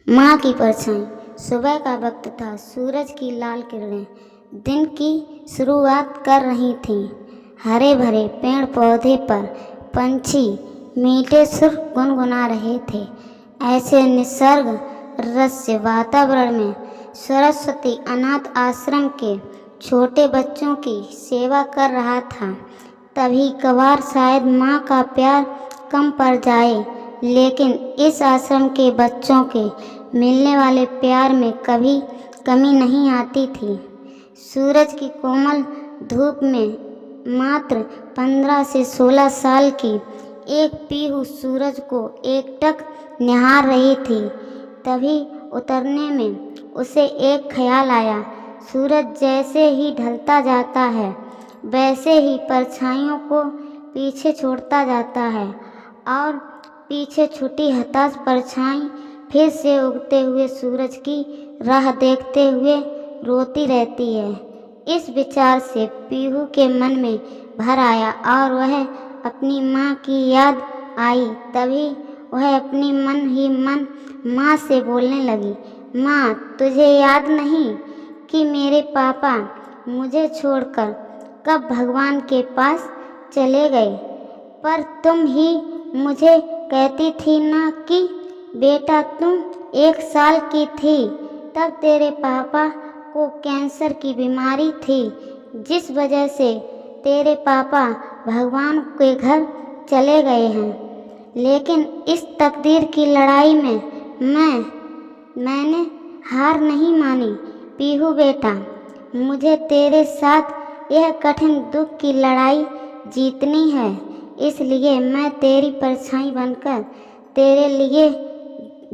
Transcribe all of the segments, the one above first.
माँ की परछाई। सुबह का वक्त था। सूरज की लाल किरणें दिन की शुरुआत कर रही थीं। हरे भरे पेड़ पौधे पर पंछी मीठे सुर गुनगुना रहे थे। ऐसे निसर्ग रस्य वातावरण में सरस्वती अनाथ आश्रम के छोटे बच्चों की सेवा कर रहा था। तभी कभार शायद माँ का प्यार कम पड़ जाए, लेकिन इस आश्रम के बच्चों के मिलने वाले प्यार में कभी कमी नहीं आती थी। सूरज की कोमल धूप में मात्र 15 से 16 साल की एक पीहू सूरज को एकटक निहार रही थी। तभी उतरने में उसे एक ख्याल आया। सूरज जैसे ही ढलता जाता है, वैसे ही परछाइयों को पीछे छोड़ता जाता है और पीछे छूटी हताश परछाई फिर से उगते हुए सूरज की राह देखते हुए रोती रहती है। इस विचार से पीहू के मन में भर आया और वह अपनी माँ की याद आई। तभी वह अपनी मन ही मन माँ से बोलने लगी, माँ, तुझे याद नहीं कि मेरे पापा मुझे छोड़कर कब भगवान के पास चले गए? पर तुम ही मुझे कहती थी ना कि बेटा, तुम 1 साल की थी तब तेरे पापा को कैंसर की बीमारी थी, जिस वजह से तेरे पापा भगवान के घर चले गए हैं। लेकिन इस तकदीर की लड़ाई में मैंने हार नहीं मानी। पीहू बेटा, मुझे तेरे साथ यह कठिन दुख की लड़ाई जीतनी है, इसलिए मैं तेरी परछाई बनकर तेरे लिए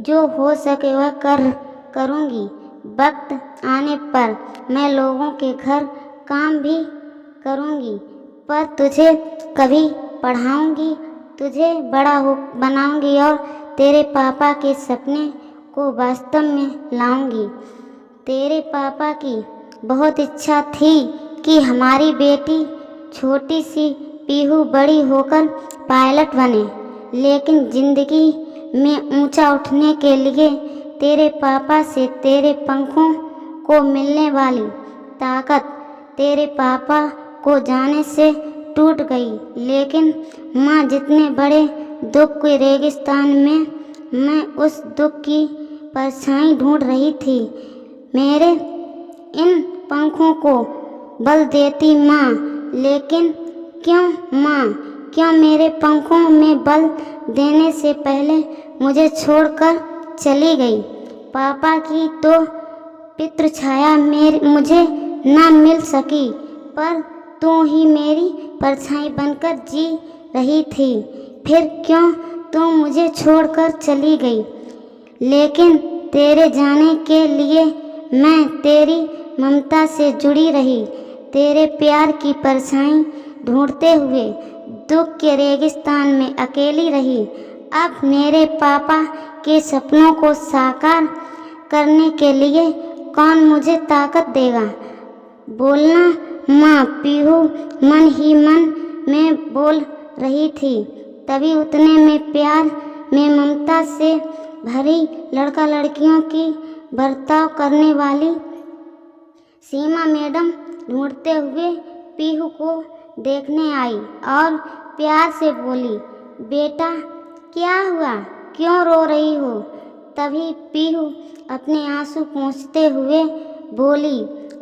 जो हो सके वह करूँगी। वक्त आने पर मैं लोगों के घर काम भी करूँगी, पर तुझे कभी पढ़ाऊँगी, तुझे बड़ा बनाऊँगी और तेरे पापा के सपने को वास्तव में लाऊँगी। तेरे पापा की बहुत इच्छा थी कि हमारी बेटी छोटी सी पीहू बड़ी होकर पायलट बने, लेकिन जिंदगी में ऊंचा उठने के लिए तेरे पापा से तेरे पंखों को मिलने वाली ताकत तेरे पापा को जाने से टूट गई। लेकिन माँ, जितने बड़े दुख के रेगिस्तान में मैं उस दुख की परछाई ढूंढ रही थी, मेरे इन पंखों को बल देती माँ। लेकिन क्यों माँ, क्यों मेरे पंखों में बल देने से पहले मुझे छोड़कर चली गई? पापा की तो पितृ छाया मुझे ना मिल सकी, पर तू ही मेरी परछाई बनकर जी रही थी। फिर क्यों तू मुझे छोड़कर चली गई? लेकिन तेरे जाने के लिए मैं तेरी ममता से जुड़ी रही, तेरे प्यार की परछाई ढूंढते हुए दुख के रेगिस्तान में अकेली रही। अब मेरे पापा के सपनों को साकार करने के लिए कौन मुझे ताकत देगा? बोलना माँ, पीहू मन ही मन में बोल रही थी। तभी उतने में प्यार में ममता से भरी लड़का लड़कियों की बर्ताव करने वाली सीमा मैडम ढूंढते हुए पीहू को देखने आई और प्यार से बोली, बेटा, क्या हुआ, क्यों रो रही हो? तभी पीहू अपने आंसू पोंछते हुए बोली,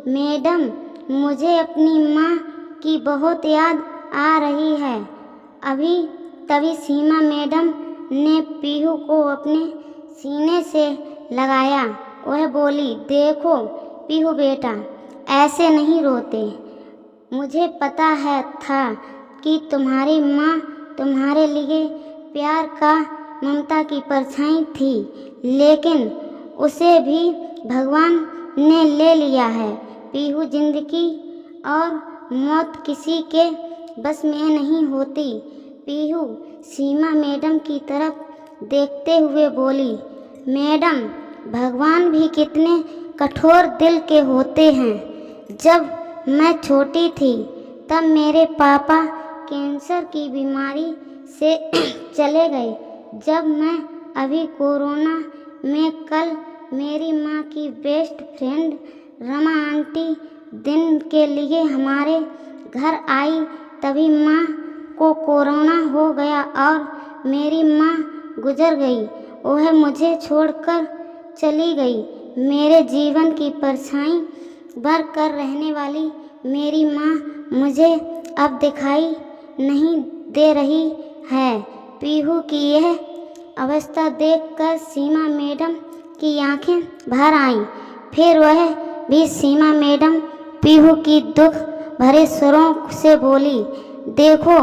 मैडम, मुझे अपनी माँ की बहुत याद आ रही है। तभी सीमा मैडम ने पीहू को अपने सीने से लगाया। वह बोली, देखो पीहू बेटा, ऐसे नहीं रोते। मुझे पता था कि तुम्हारी माँ तुम्हारे लिए प्यार का ममता की परछाई थी, लेकिन उसे भी भगवान ने ले लिया है। पीहू, जिंदगी और मौत किसी के बस में नहीं होती। पीहू सीमा मैडम की तरफ देखते हुए बोली, मैडम, भगवान भी कितने कठोर दिल के होते हैं। जब मैं छोटी थी तब मेरे पापा कैंसर की बीमारी से चले गए। जब मैं अभी कोरोना में कल मेरी माँ की बेस्ट फ्रेंड रमा आंटी दिन के लिए हमारे घर आई, तभी माँ को कोरोना हो गया और मेरी माँ गुजर गई। वह मुझे छोड़कर चली गई। मेरे जीवन की परछाई भर कर रहने वाली मेरी माँ मुझे अब दिखाई नहीं दे रही है। पीहू की यह अवस्था देखकर सीमा मैडम की आंखें भर आईं। फिर वह भी सीमा मैडम पीहू की दुख भरे स्वरों से बोली, देखो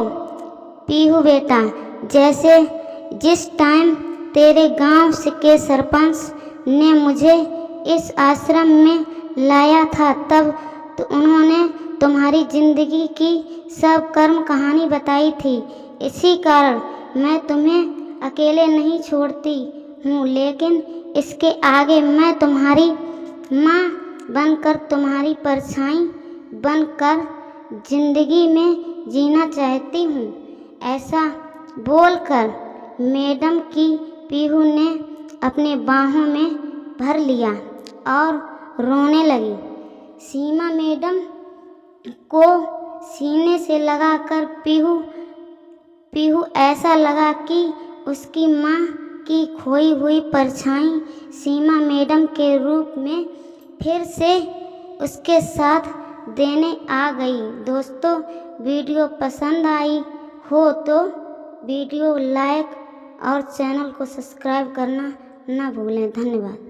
पीहू बेटा, जैसे जिस टाइम तेरे गांव के सरपंच ने मुझे इस आश्रम में लाया था, तब तो उन्होंने तुम्हारी जिंदगी की सब कर्म कहानी बताई थी। इसी कारण मैं तुम्हें अकेले नहीं छोड़ती हूँ, लेकिन इसके आगे मैं तुम्हारी माँ बनकर, तुम्हारी परछाई बनकर जिंदगी में जीना चाहती हूँ। ऐसा बोलकर मैडम की पीहू ने अपने बाहों में भर लिया और रोने लगी। सीमा मैडम को सीने से लगाकर पीहू ऐसा लगा कि उसकी माँ की खोई हुई परछाई सीमा मैडम के रूप में फिर से उसके साथ देने आ गई। दोस्तों, वीडियो पसंद आई हो तो वीडियो लाइक और चैनल को सब्सक्राइब करना ना भूलें। धन्यवाद।